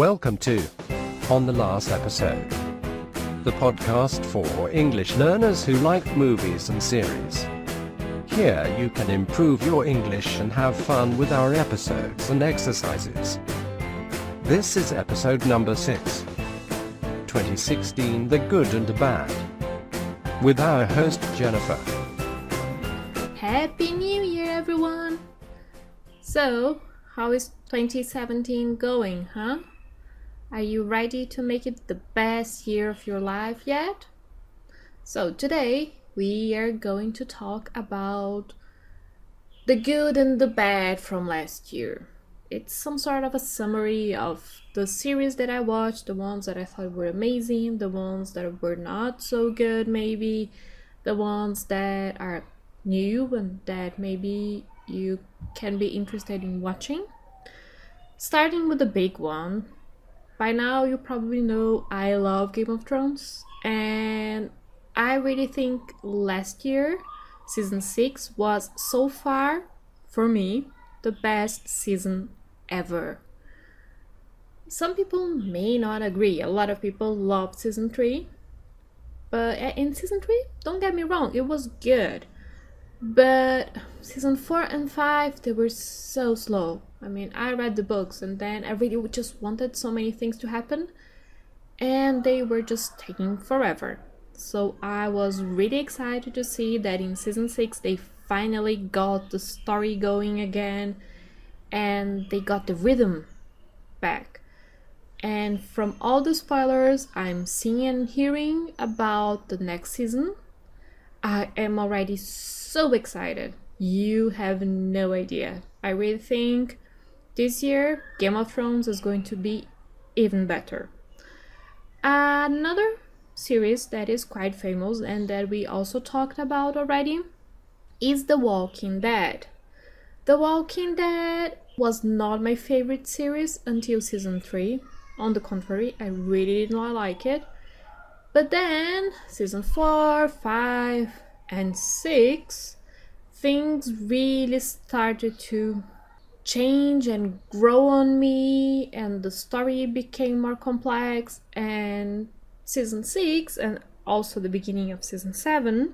Welcome to On the Last Episode, the podcast for English learners who like movies and series. Here you can improve your English and have fun with our episodes and exercises. This is episode number 6, 2016, The Good and the Bad, with our host Jennifer. Happy New Year, everyone! So, how is 2017 going, huh? Are you ready to make it the best year of your life yet? So today, we are going to talk about the good and the bad from last year. It's some sort of a summary of the series that I watched, the ones that I thought were amazing, the ones that were not so good maybe, the ones that are new and that maybe you can be interested in watching. Starting with the big one, by now you probably know I love Game of Thrones, and I really think last year, season 6 was so far, for me, the best season ever. Some people may not agree. A lot of people loved season 3, but in season 3, don't get me wrong, it was good. But season 4 and 5, they were so slow. I mean, I read the books and then I really just wanted so many things to happen, and they were just taking forever. So I was really excited to see that in season 6 they finally got the story going again and they got the rhythm back. And from all the spoilers I'm seeing and hearing about the next season, I am already so excited. You have no idea. I really think this year Game of Thrones is going to be even better. Another series that is quite famous and that we also talked about already is The Walking Dead. The Walking Dead was not my favorite series until season 3. On the contrary, I really did not like it. But then, season 4, 5, and 6, things really started to change and grow on me, and the story became more complex. And season 6, and also the beginning of season 7,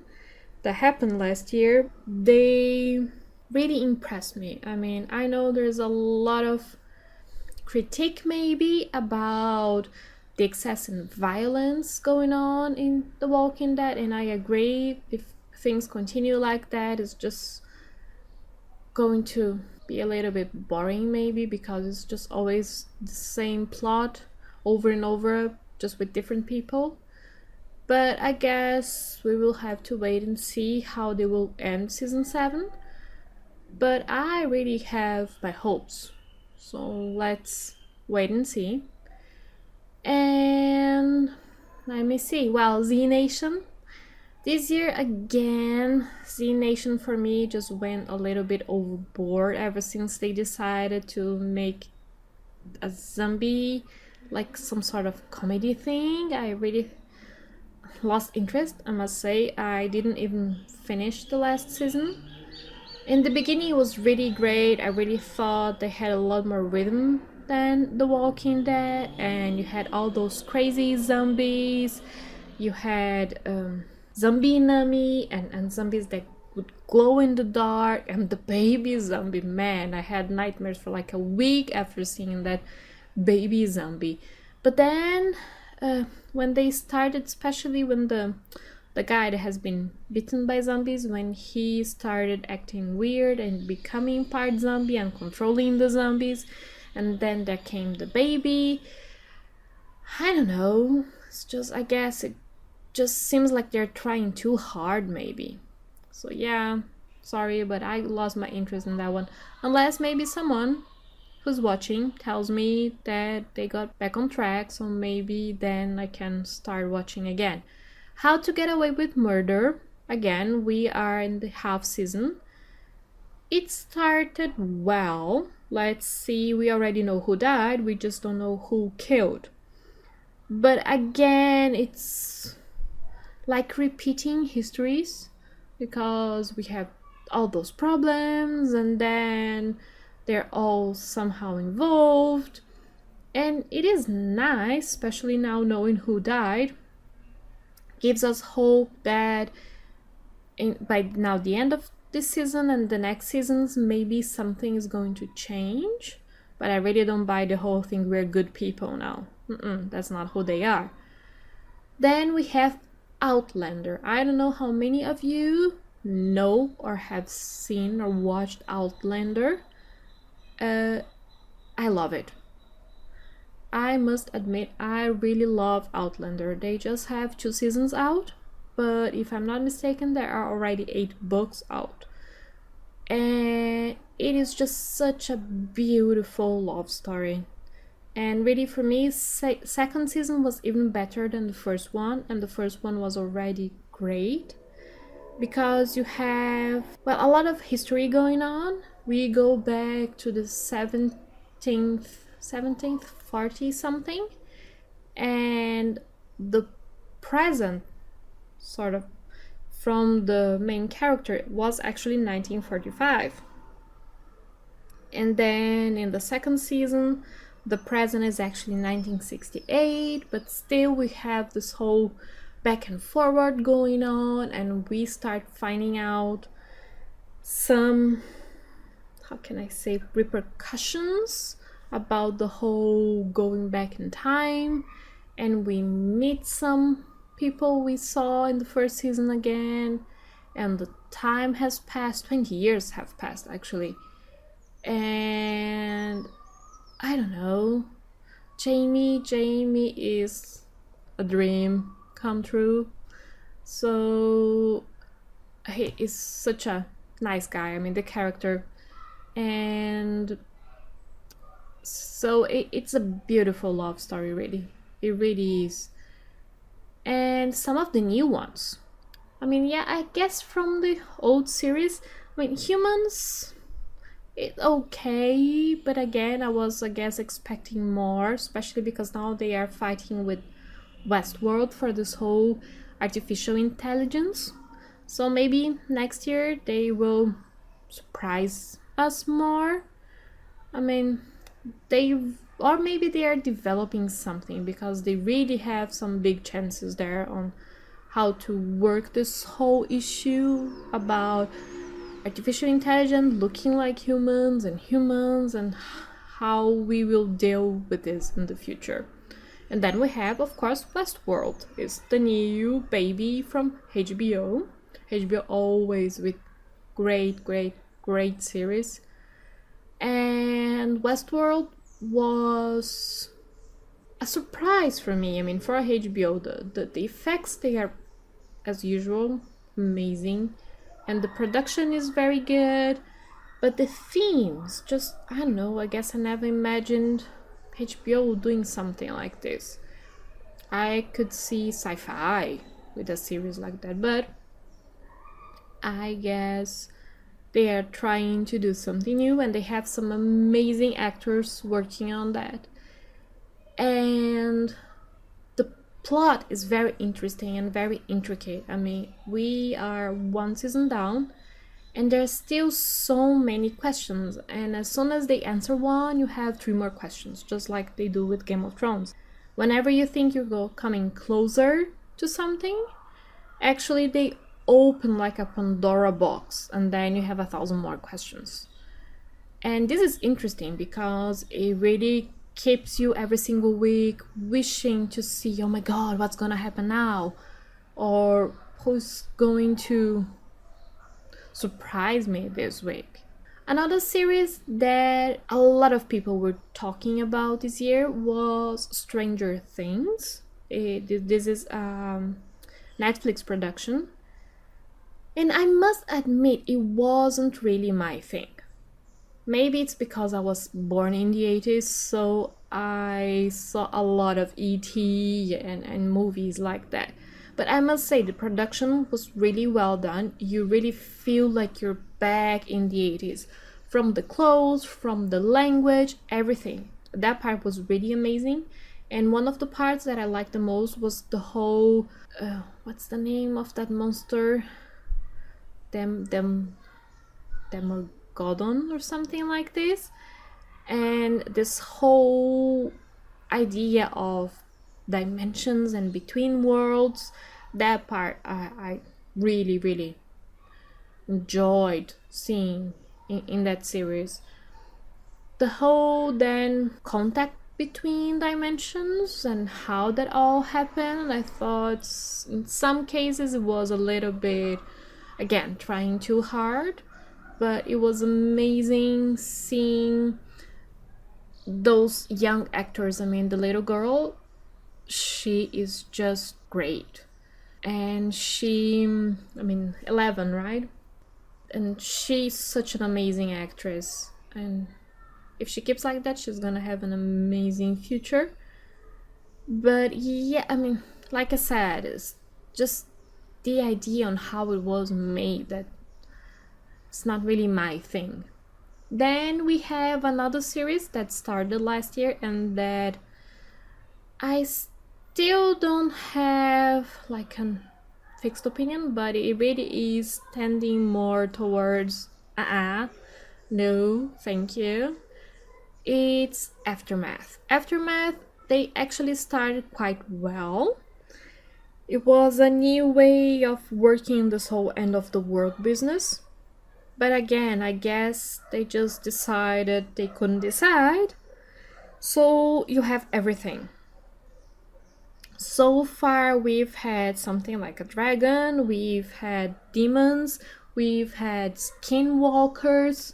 that happened last year, they really impressed me. I mean, I know there's a lot of critique maybe about the excess in violence going on in The Walking Dead, and I agree. If things continue like that, it's just going to be a little bit boring maybe, because it's just always the same plot over and over, just with different people. But I guess we will have to wait and see how they will end season 7. But I really have my hopes, so let's wait and see. And let me see. Well, Z Nation. This year again, Z Nation for me just went a little bit overboard ever since they decided to make a zombie, like some sort of comedy thing. I really lost interest, I must say. I didn't even finish the last season. In the beginning it was really great. I really thought they had a lot more rhythm than The Walking Dead, and you had all those crazy zombies. You had zombie Nami and zombies that would glow in the dark, and the baby zombie, man, I had nightmares for like a week after seeing that baby zombie. But then when they started, especially when the guy that has been bitten by zombies, when he started acting weird and becoming part zombie and controlling the zombies, and then there came the baby. I don't know. It's just, I guess it just seems like they're trying too hard maybe. So yeah, sorry, but I lost my interest in that one. Unless maybe someone who's watching tells me that they got back on track, so maybe then I can start watching again. How to Get Away with Murder. Again, we are in the half season. It started well. Let's see, we already know who died, we just don't know who killed. But again, it's like repeating histories, because we have all those problems and then they're all somehow involved. And it is nice, especially now knowing who died. Gives us hope that by now the end of this season and the next seasons, maybe something is going to change. But I really don't buy the whole thing, we're good people now. That's not who they are. Then we have Outlander. I don't know how many of you know or have seen or watched Outlander. I love it. I must admit, I really love Outlander. They just have 2 seasons out, but if I'm not mistaken, there are already 8 books out. And it is just such a beautiful love story. And really, for me, second season was even better than the first one, and the first one was already great because you have, well, a lot of history going on. We go back to the 17th 40 something, and the present sort of from the main character was actually 1945. And then in the second season, the present is actually 1968, but still we have this whole back and forward going on, and we start finding out some, how can I say, repercussions about the whole going back in time, and we meet some people we saw in the first season again, and the time has passed, 20 years have passed actually, and I don't know, Jamie is a dream come true. So he is such a nice guy, I mean the character, and so it's a beautiful love story, really. It really is. And some of the new ones, I mean, yeah, I guess from the old series, I mean, Humans, it's okay, but again, I was, I guess, expecting more, especially because now they are fighting with Westworld for this whole artificial intelligence. So maybe next year they will surprise us more. I mean, or maybe they are developing something, because they really have some big chances there on how to work this whole issue about artificial intelligence looking like humans and how we will deal with this in the future. And then we have, of course, Westworld. It's the new baby from HBO. HBO always with great series. And Westworld was a surprise for me. I mean, for HBO, the effects, they are, as usual, amazing. And the production is very good. But the themes, just, I don't know, I guess I never imagined HBO doing something like this. I could see sci-fi with a series like that, but I guess they are trying to do something new, and they have some amazing actors working on that. And the plot is very interesting and very intricate. I mean, we are 1 season down, and there's still so many questions, and as soon as they answer one, you have 3 more questions, just like they do with Game of Thrones. Whenever you think you're coming closer to something, actually they open like a Pandora box, and then you have 1,000 more questions. And this is interesting because it really keeps you every single week wishing to see, oh my god, what's gonna happen now, or who's going to surprise me this week. Another series that a lot of people were talking about this year was Stranger Things. This is a Netflix production. And I must admit, it wasn't really my thing. Maybe it's because I was born in the 80s, so I saw a lot of E.T. and movies like that. But I must say, the production was really well done. You really feel like you're back in the 80s. From the clothes, from the language, everything. That part was really amazing. And one of the parts that I liked the most was the whole... what's the name of that monster? Demogorgon or something like this. And this whole idea of dimensions and between worlds, that part I really, really enjoyed seeing in that series. The whole then contact between dimensions and how that all happened, I thought in some cases it was a little bit, again, trying too hard, but it was amazing seeing those young actors. I mean, the little girl, she is just great. And she, I mean, 11, right? And she's such an amazing actress. And if she keeps like that, she's gonna have an amazing future. But yeah, I mean, like I said, it's just the idea on how it was made that it's not really my thing. Then we have another series that started last year and that I still don't have like a fixed opinion, but it really is tending more towards no, thank you. It's Aftermath. Aftermath, they actually started quite well. It was a new way of working this whole end of the world business. But again, I guess they just decided they couldn't decide. So you have everything. So far, we've had something like a dragon, we've had demons, we've had skinwalkers,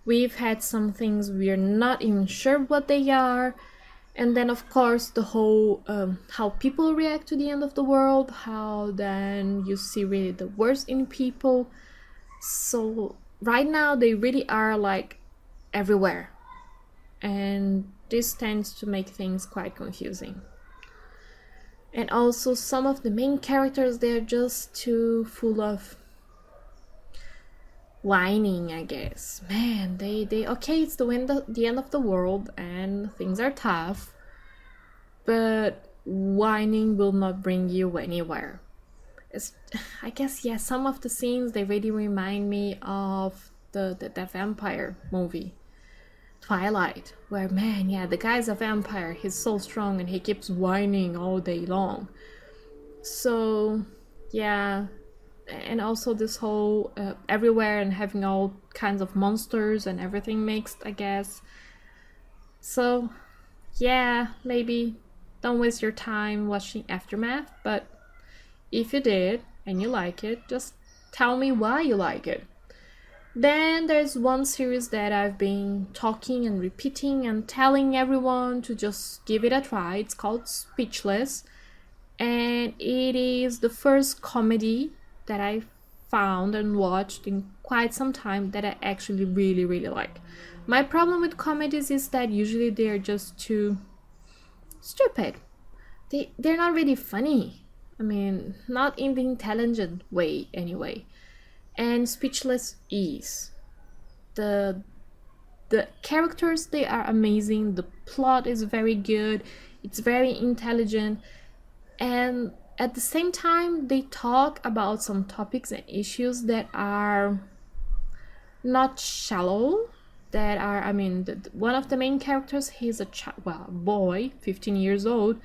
we've had some things we're not even sure what they are. And then, of course, the whole how people react to the end of the world, how then you see really the worst in people. So right now they really are like everywhere, and this tends to make things quite confusing. And also some of the main characters, they're just too full of whining, I guess. Man, they okay, it's the end of the world and things are tough, but whining will not bring you anywhere. I guess, yeah, some of the scenes, they really remind me of the vampire movie Twilight, where, man, yeah, the guy's a vampire, he's so strong and he keeps whining all day long. So yeah, and also this whole everywhere and having all kinds of monsters and everything mixed, I guess. So yeah, maybe don't waste your time watching Aftermath, but if you did and you like it, just tell me why you like it. Then there's one series that I've been talking and repeating and telling everyone to just give it a try. It's called Speechless, and it is the first comedy that I found and watched in quite some time that I actually really, really like. My problem with comedies is that usually they're just too stupid. They're not really funny. I mean, not in the intelligent way anyway. And Speechless is. The characters, they are amazing, the plot is very good, it's very intelligent, and at the same time they talk about some topics and issues that are not shallow, that are, I mean, one of the main characters, he's a boy, 15 years old,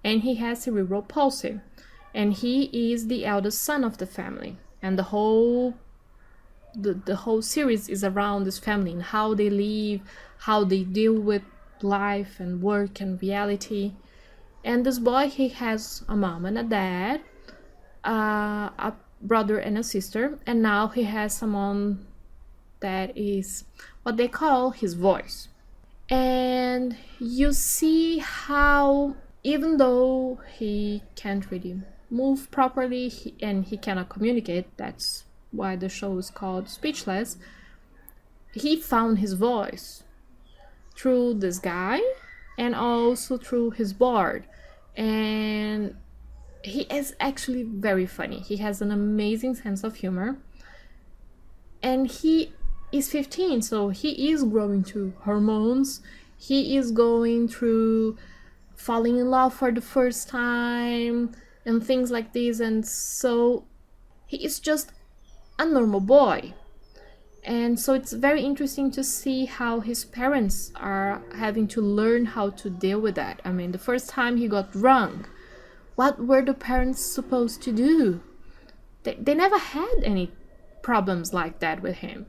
and he has cerebral palsy, and he is the eldest son of the family. And the whole series is around this family and how they live, how they deal with life and work and reality. And this boy, he has a mom and a dad, a brother and a sister, and now he has someone that is what they call his voice. And you see how, even though he can't really move properly and he cannot communicate, that's why the show is called Speechless, he found his voice through this guy and also through his board. And he is actually very funny. He has an amazing sense of humor, and he is 15, so he is growing through hormones, he is going through falling in love for the first time and things like this. And so he is just a normal boy, And so it's very interesting to see how his parents are having to learn how to deal with that. I mean, the first time he got drunk, what were the parents supposed to do? They never had any problems like that with him.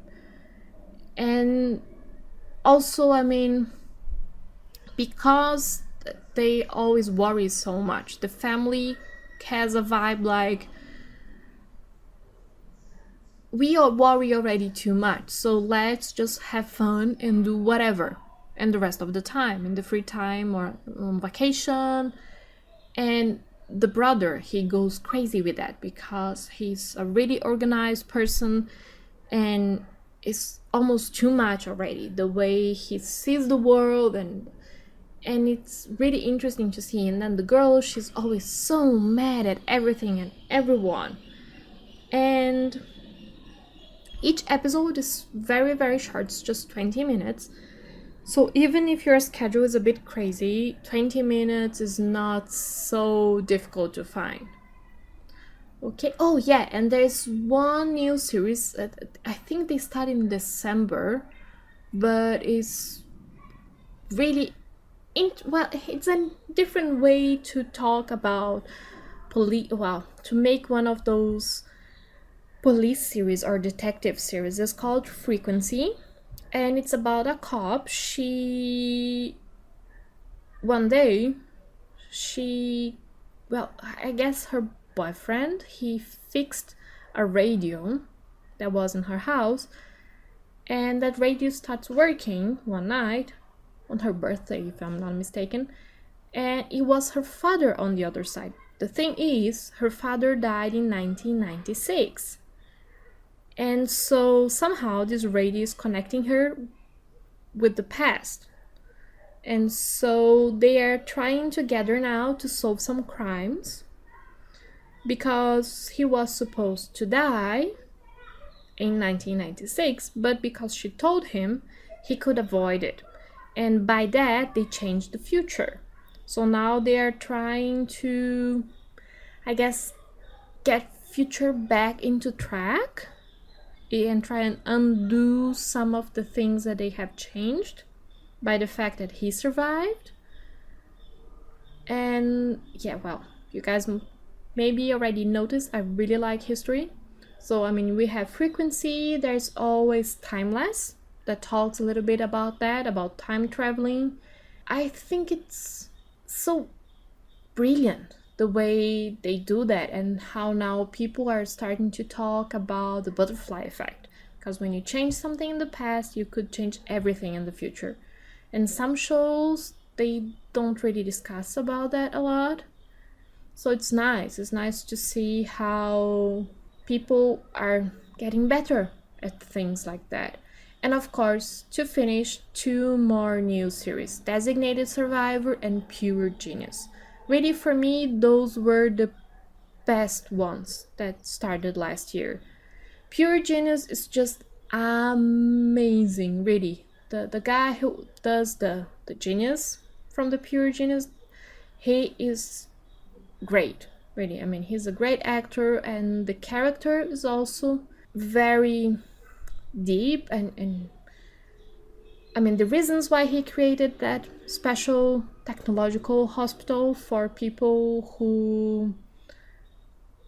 And also, I mean, because they always worry so much, the family has a vibe like, we all worry already too much, so let's just have fun and do whatever. And the rest of the time, in the free time or on vacation. And the brother, he goes crazy with that because he's a really organized person, and it's almost too much already, the way he sees the world, and it's really interesting to see. And then the girl, she's always so mad at everything and everyone. And each episode is very, very short. It's just 20 minutes. So even if your schedule is a bit crazy, 20 minutes is not so difficult to find. Okay. Oh, yeah. And there's one new series. I think they start in December, but it's really... well, it's a different way to talk about to make one of those police series or detective series. Is called Frequency, and it's about a cop. One day, I guess her boyfriend, he fixed a radio that was in her house, and that radio starts working one night on her birthday, if I'm not mistaken, and it was her father on the other side. The thing is, her father died in 1996. And so somehow this radio is connecting her with the past. And so they are trying together now to solve some crimes, because he was supposed to die in 1996, but because she told him, he could avoid it. And by that, they changed the future. So now they are trying to, I guess, get future back into track and try and undo some of the things that they have changed by the fact that he survived. And yeah, well, you guys maybe already noticed I really like history. So I mean, we have Frequency, there's always Timeless that talks a little bit about that, about time traveling. I think it's so brilliant the way they do that, and how now people are starting to talk about the butterfly effect, because when you change something in the past, you could change everything in the future. And some shows, they don't really discuss about that a lot. So it's nice to see how people are getting better at things like that. And of course, to finish, 2 more new series, Designated Survivor and Pure Genius. Really, for me, those were the best ones that started last year. Pure Genius is just amazing, really. The guy who does the genius from the Pure Genius, he is great, really. I mean, he's a great actor, and the character is also very deep, and I mean, the reasons why he created that special technological hospital for people who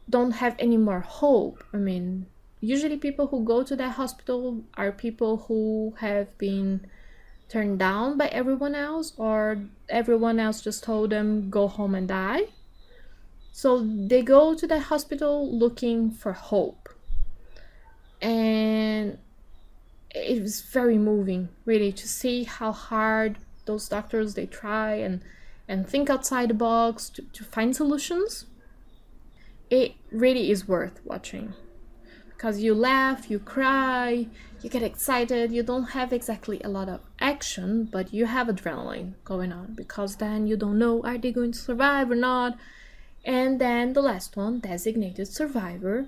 don't have any more hope. I mean, usually people who go to that hospital are people who have been turned down by everyone else, or everyone else just told them go home and die. So they go to that hospital looking for hope. And it was very moving, really, to see how hard those doctors, they try and think outside the box to find solutions. It really is worth watching, because you laugh, you cry, you get excited. You don't have exactly a lot of action, but you have adrenaline going on, because then you don't know, are they going to survive or not? And then the last one, Designated Survivor.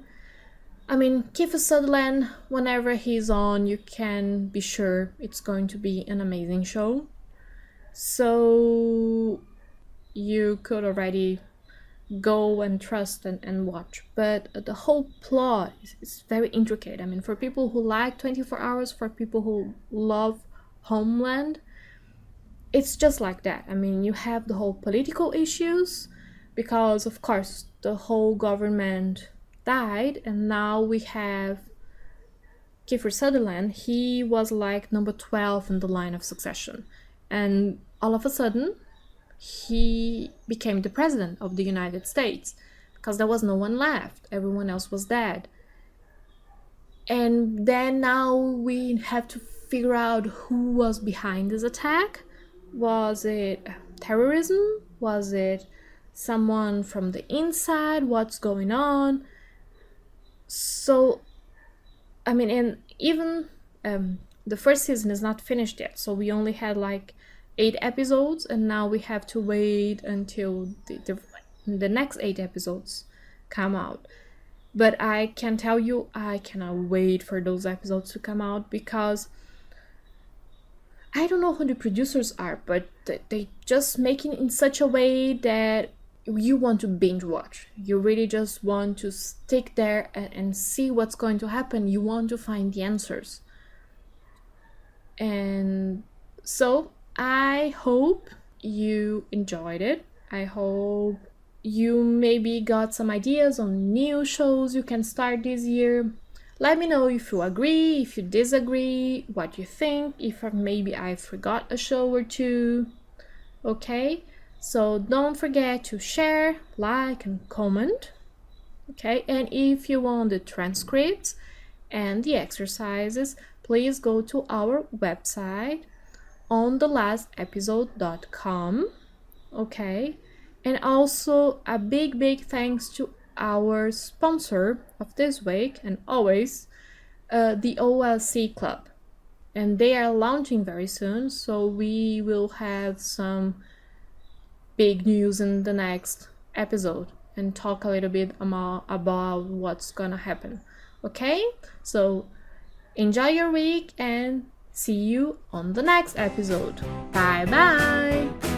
I mean, Kiefer Sutherland, whenever he's on, you can be sure it's going to be an amazing show. So you could already go and trust and watch. But the whole plot is very intricate. I mean, for people who like 24 Hours, for people who love Homeland, it's just like that. I mean, you have the whole political issues because, of course, the whole government died, and now we have Kiefer Sutherland. He was like number 12 in the line of succession, and all of a sudden he became the president of the United States because there was no one left. Everyone else was dead. And then now we have to figure out who was behind this attack. Was it terrorism? Was it someone from the inside? What's going on? So, I mean, and even the first season is not finished yet. So we only had like 8 episodes, and now we have to wait until the next 8 episodes come out. But I can tell you, I cannot wait for those episodes to come out, because I don't know who the producers are, but they just make it in such a way that you want to binge watch. You really just want to stick there and see what's going to happen. You want to find the answers. And so I hope you enjoyed it. I hope you maybe got some ideas on new shows you can start this year. Let me know if you agree, if you disagree, what you think, if maybe I forgot a show or two. Okay? So don't forget to share, like, and comment. Okay? And if you want the transcripts and the exercises, please go to our website onthelast-episode.com. Okay? And also a big thanks to our sponsor of this week and always, the OLC Club. And they are launching very soon, so we will have some big news in the next episode and talk a little bit about what's gonna happen. Okay? So enjoy your week and see you on the next episode. Bye bye!